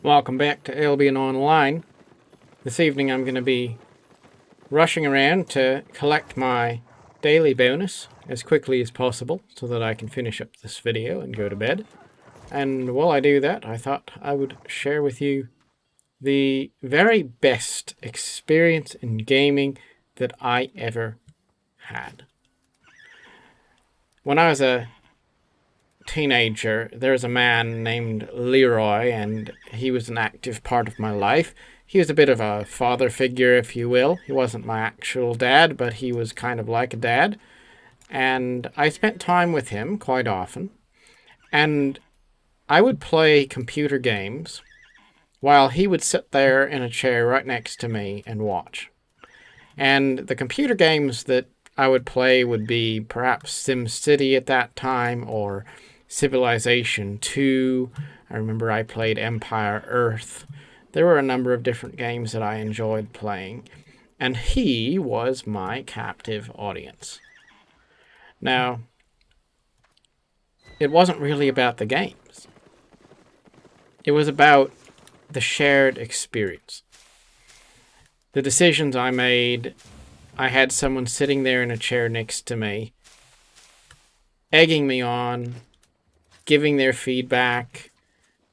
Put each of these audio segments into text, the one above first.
Welcome back to Albion Online. This evening I'm going to be rushing around to collect my daily bonus as quickly as possible so that I can finish up this video and go to bed. And while I do that, I thought I would share with you the very best experience in gaming that I ever had. When I was a teenager, there was a man named Leroy, and he was an active part of my life. He was a bit of a father figure, if you will. He wasn't my actual dad, but he was kind of like a dad. And I spent time with him quite often. And I would play computer games while he would sit there in a chair right next to me and watch. And the computer games that I would play would be perhaps SimCity at that time, or Civilization 2. I remember I played Empire Earth. There were a number of different games that I enjoyed playing, and he was my captive audience. Now, it wasn't really about the games. It was about the shared experience. The decisions I made, I had someone sitting there in a chair next to me, egging me on, giving their feedback,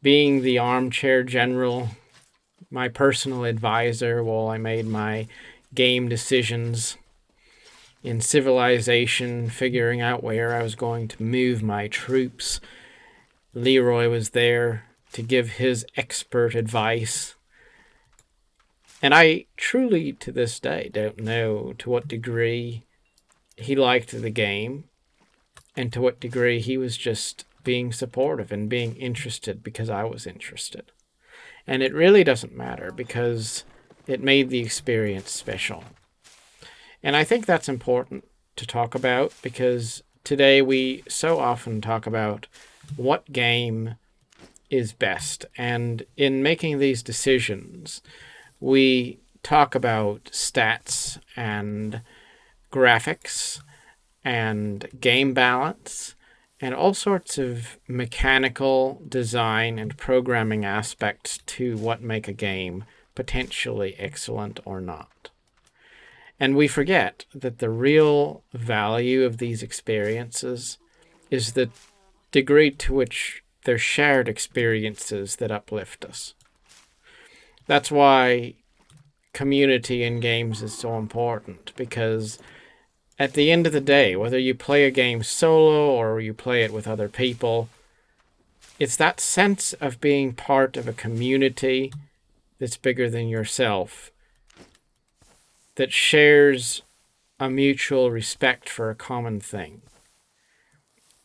being the armchair general, my personal advisor while I made my game decisions. In Civilization, figuring out where I was going to move my troops, Leroy was there to give his expert advice. And I truly, to this day, don't know to what degree he liked the game and to what degree he was just being supportive and being interested because I was interested. And it really doesn't matter because it made the experience special. And I think that's important to talk about because today we so often talk about what game is best. And in making these decisions, we talk about stats and graphics and game balance and all sorts of mechanical design and programming aspects to what make a game potentially excellent or not. And we forget that the real value of these experiences is the degree to which they're shared experiences that uplift us. That's why community in games is so important, because at the end of the day, whether you play a game solo or you play it with other people, it's that sense of being part of a community that's bigger than yourself, that shares a mutual respect for a common thing,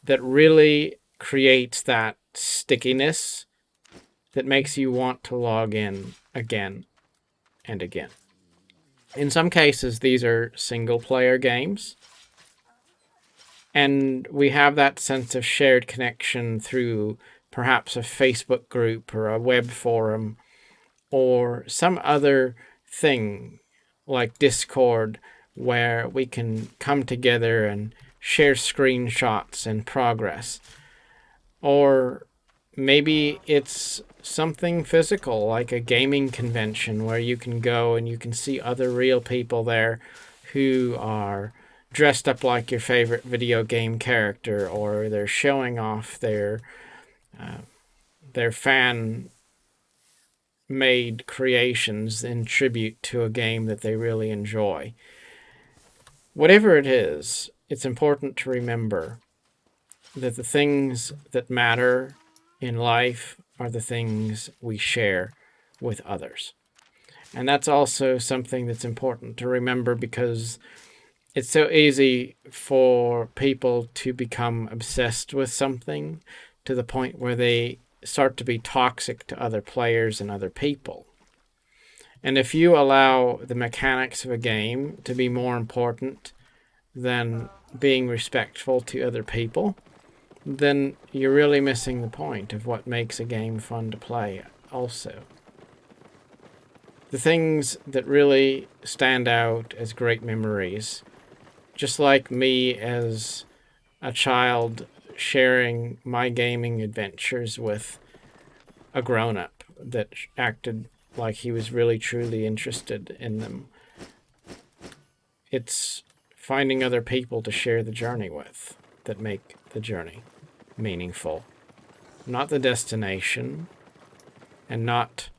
that really creates that stickiness that makes you want to log in again and again. In some cases, these are single-player games, and we have that sense of shared connection through perhaps a Facebook group or a web forum or some other thing like Discord where we can come together and share screenshots and progress. Or maybe it's something physical, like a gaming convention where you can go and you can see other real people there who are dressed up like your favorite video game character, or they're showing off their fan-made creations in tribute to a game that they really enjoy. Whatever it is, it's important to remember that the things that matter in life are the things we share with others. And that's also something that's important to remember because it's so easy for people to become obsessed with something to the point where they start to be toxic to other players and other people. And if you allow the mechanics of a game to be more important than being respectful to other people, then you're really missing the point of what makes a game fun to play also. The things that really stand out as great memories, just like me as a child sharing my gaming adventures with a grown-up, that acted like he was really truly interested in them. It's finding other people to share the journey with that make the journey meaningful. Not the destination, and not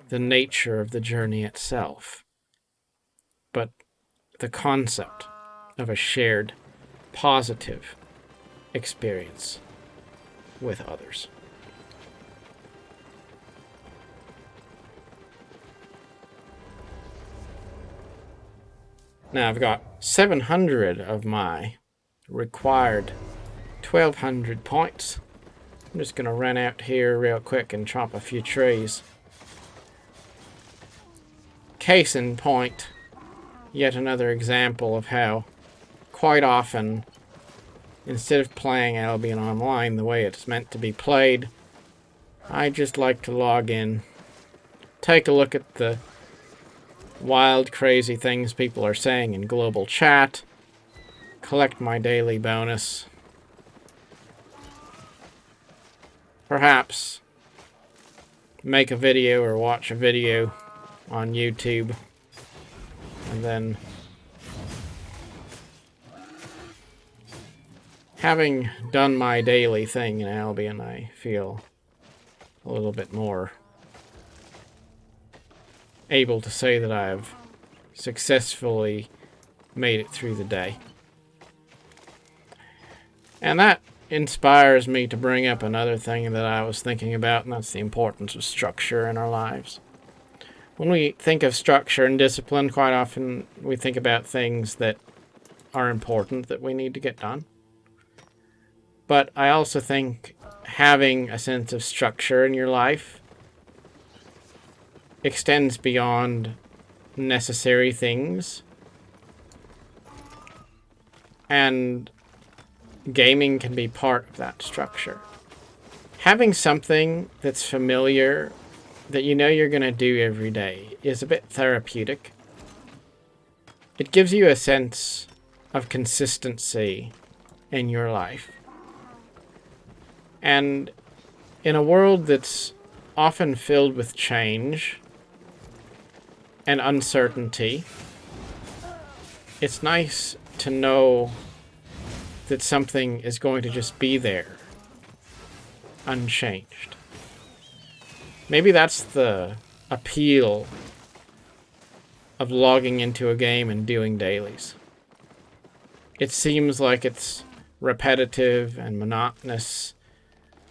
the nature of the journey itself, but the concept of a shared positive experience with others. Now I've got 700 of my required 1200 points. I'm just going to run out here real quick and chop a few trees. Case in point, yet another example of how quite often, instead of playing Albion Online the way it's meant to be played, I just like to log in, take a look at the wild, crazy things people are saying in global chat, collect my daily bonus, perhaps make a video or watch a video on YouTube, and then having done my daily thing in Albion, I feel a little bit more able to say that I've successfully made it through the day. And that inspires me to bring up another thing that I was thinking about, and that's the importance of structure in our lives. When we think of structure and discipline, quite often we think about things that are important that we need to get done. But I also think having a sense of structure in your life extends beyond necessary things. And gaming can be part of that structure. Having something that's familiar, that you know you're going to do every day, is a bit therapeutic. It gives you a sense of consistency in your life. And in a world that's often filled with change and uncertainty, it's nice to know that something is going to just be there, unchanged. Maybe that's the appeal of logging into a game and doing dailies. It seems like it's repetitive and monotonous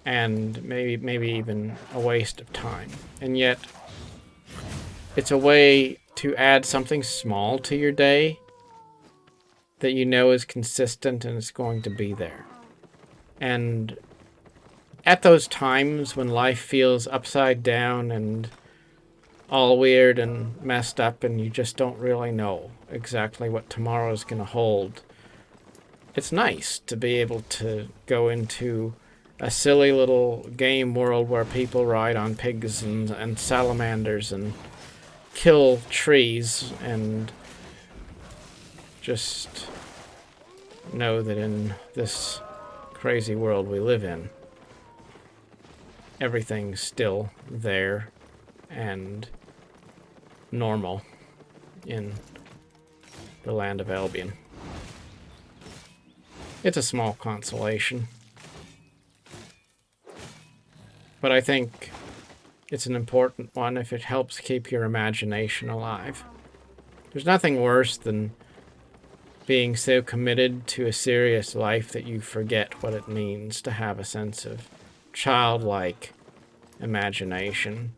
and maybe even a waste of time. And yet, it's a way to add something small to your day that you know is consistent and it's going to be there. And at those times when life feels upside down and all weird and messed up and you just don't really know exactly what tomorrow is going to hold, it's nice to be able to go into a silly little game world where people ride on pigs and salamanders and kill trees and just know that in this crazy world we live in, everything's still there and normal in the land of Albion. It's a small consolation, but I think it's an important one if it helps keep your imagination alive. There's nothing worse than being so committed to a serious life that you forget what it means to have a sense of childlike imagination.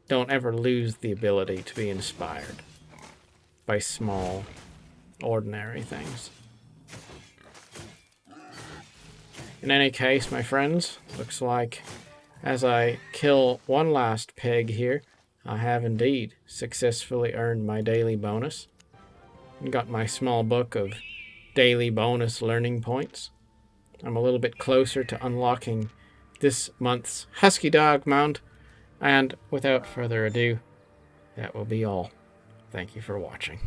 Don't ever lose the ability to be inspired by small, ordinary things. In any case, my friends, looks like as I kill one last pig here, I have indeed successfully earned my daily bonus and got my small book of daily bonus learning points. I'm a little bit closer to unlocking this month's Husky Dog mount, and without further ado, that will be all. Thank you for watching.